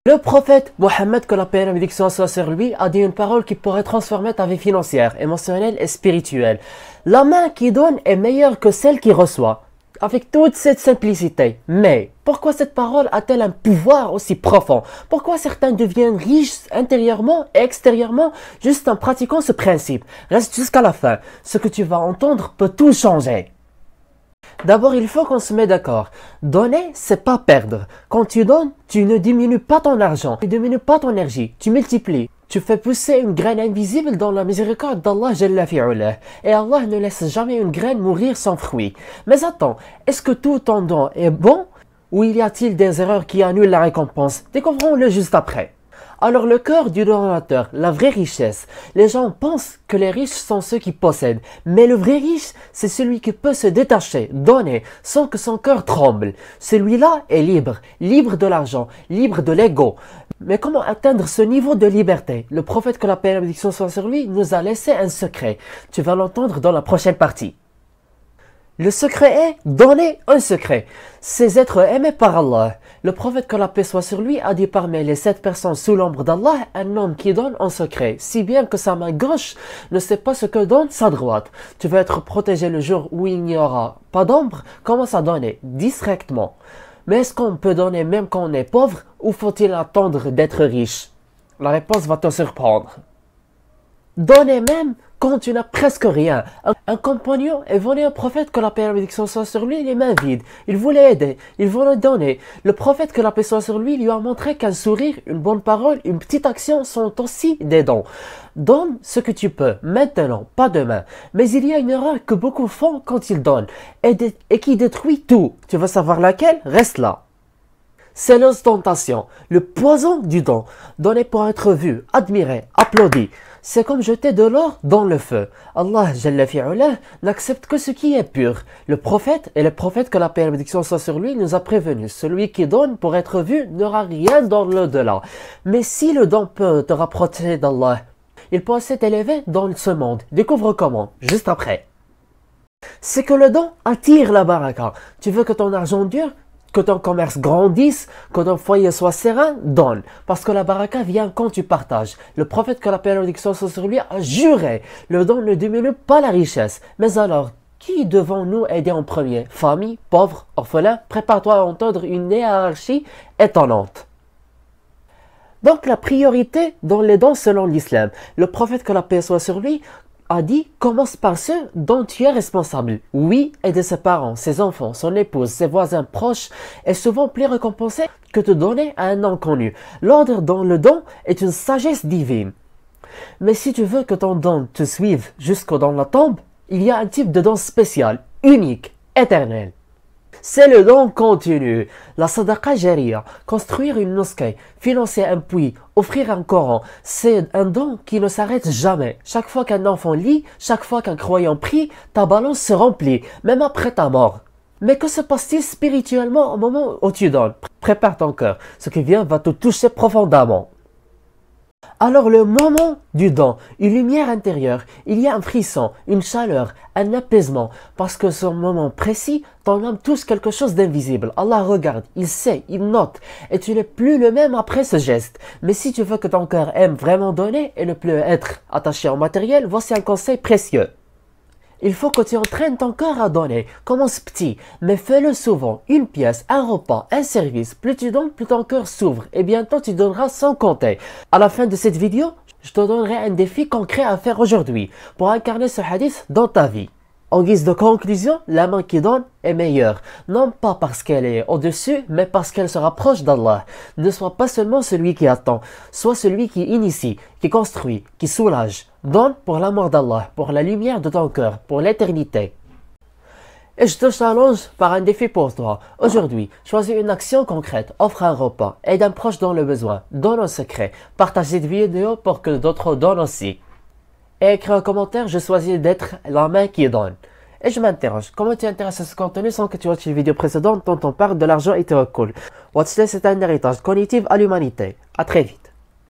Le prophète Mohammed, que la paix et la bénédiction soient sur lui, a dit une parole qui pourrait transformer ta vie financière, émotionnelle et spirituelle. La main qui donne est meilleure que celle qui reçoit. Avec toute cette simplicité. Mais pourquoi cette parole a-t-elle un pouvoir aussi profond? Pourquoi certains deviennent riches intérieurement et extérieurement juste en pratiquant ce principe? Reste jusqu'à la fin. Ce que tu vas entendre peut tout changer. D'abord, il faut qu'on se mette d'accord. Donner, c'est pas perdre. Quand tu donnes, tu ne diminues pas ton argent, tu ne diminues pas ton énergie, tu multiplies. Tu fais pousser une graine invisible dans la miséricorde d'Allah Jalla fi'ulah. Et Allah ne laisse jamais une graine mourir sans fruit. Mais attends, est-ce que tout ton don est bon? Ou y a-t-il des erreurs qui annulent la récompense? Découvrons-le juste après. Alors le cœur du donateur, la vraie richesse. Les gens pensent que les riches sont ceux qui possèdent. Mais le vrai riche, c'est celui qui peut se détacher, donner, sans que son cœur tremble. Celui-là est libre, libre de l'argent, libre de l'ego. Mais comment atteindre ce niveau de liberté? Le prophète, que la paix et la bénédiction soient sur lui, nous a laissé un secret. Tu vas l'entendre dans la prochaine partie. Le secret est donner un secret. C'est être aimé par Allah. Le prophète, que la paix soit sur lui, a dit parmi les 7 personnes sous l'ombre d'Allah, un homme qui donne un secret, si bien que sa main gauche ne sait pas ce que donne sa droite. Tu veux être protégé le jour où il n'y aura pas d'ombre? Commence à donner discrètement. Mais est-ce qu'on peut donner même quand on est pauvre, ou faut-il attendre d'être riche? La réponse va te surprendre. Donner même quand tu n'as presque rien. Un compagnon est venu au prophète, que la paix et la bénédiction soit sur lui, les mains vides. Il voulait aider, il voulait donner. Le prophète, que la paix soit sur lui, lui a montré qu'un sourire, une bonne parole, une petite action sont aussi des dons. Donne ce que tu peux, maintenant, pas demain. Mais il y a une erreur que beaucoup font quand ils donnent, et qui détruit tout. Tu veux savoir laquelle? Reste là. C'est l'ostentation, le poison du don. Donner pour être vu, admiré, applaudi. C'est comme jeter de l'or dans le feu. Allah Jalla fi'ulah n'accepte que ce qui est pur. Le prophète, que la paix et la bénédiction soient sur lui, nous a prévenu. Celui qui donne pour être vu n'aura rien dans l'au-delà. Mais si le don peut te rapprocher d'Allah, il peut aussi t'élever dans ce monde. Découvre comment, juste après. C'est que le don attire la baraka. Tu veux que ton argent dure? Que ton commerce grandisse, que ton foyer soit serein, donne. Parce que la baraka vient quand tu partages. Le prophète, que la paix et la bénédiction soit sur lui, a juré. Le don ne diminue pas la richesse. Mais alors, qui devons-nous aider en premier? Famille, pauvres, orphelins? Prépare-toi à entendre une hiérarchie étonnante. Donc la priorité dans les dons selon l'islam. Le prophète, que la paix soit sur lui, a dit, commence par ceux dont tu es responsable. Oui, aider ses parents, ses enfants, son épouse, ses voisins proches est souvent plus récompensé que de donner à un inconnu. L'ordre dans le don est une sagesse divine. Mais si tu veux que ton don te suive jusqu'au dans la tombe, il y a un type de don spécial, unique, éternel. C'est le don continu, la sadaqa jariya, construire une mosquée, financer un puits, offrir un Coran. C'est un don qui ne s'arrête jamais. Chaque fois qu'un enfant lit, chaque fois qu'un croyant prie, ta balance se remplit, même après ta mort. Mais que se passe-t-il spirituellement au moment où tu donnes? Prépare ton cœur, ce qui vient va te toucher profondément. Alors le moment du don, une lumière intérieure, il y a un frisson, une chaleur, un apaisement, parce que ce moment précis, ton âme touche quelque chose d'invisible. Allah regarde, il sait, il note, et tu n'es plus le même après ce geste. Mais si tu veux que ton cœur aime vraiment donner et ne plus être attaché au matériel, voici un conseil précieux. Il faut que tu entraînes ton cœur à donner. Commence petit, mais fais-le souvent. Une pièce, un repas, un service. Plus tu donnes, plus ton cœur s'ouvre. Et bientôt, tu donneras sans compter. À la fin de cette vidéo, je te donnerai un défi concret à faire aujourd'hui pour incarner ce hadith dans ta vie. En guise de conclusion, la main qui donne est meilleure. Non pas parce qu'elle est au-dessus, mais parce qu'elle se rapproche d'Allah. Ne sois pas seulement celui qui attend, sois celui qui initie, qui construit, qui soulage. Donne pour l'amour d'Allah, pour la lumière de ton cœur, pour l'éternité. Et je te challenge par un défi pour toi. Aujourd'hui, choisis une action concrète, offre un repas, aide un proche dans le besoin, donne un secret, partage cette vidéo pour que d'autres donnent aussi. Et écris un commentaire, je choisis d'être la main qui donne. Et je m'interroge, comment tu intéresses à ce contenu sans que tu watches les vidéos précédentes dont on parle de l'argent et te recoule? Watchlist est un héritage cognitif à l'humanité. À très vite.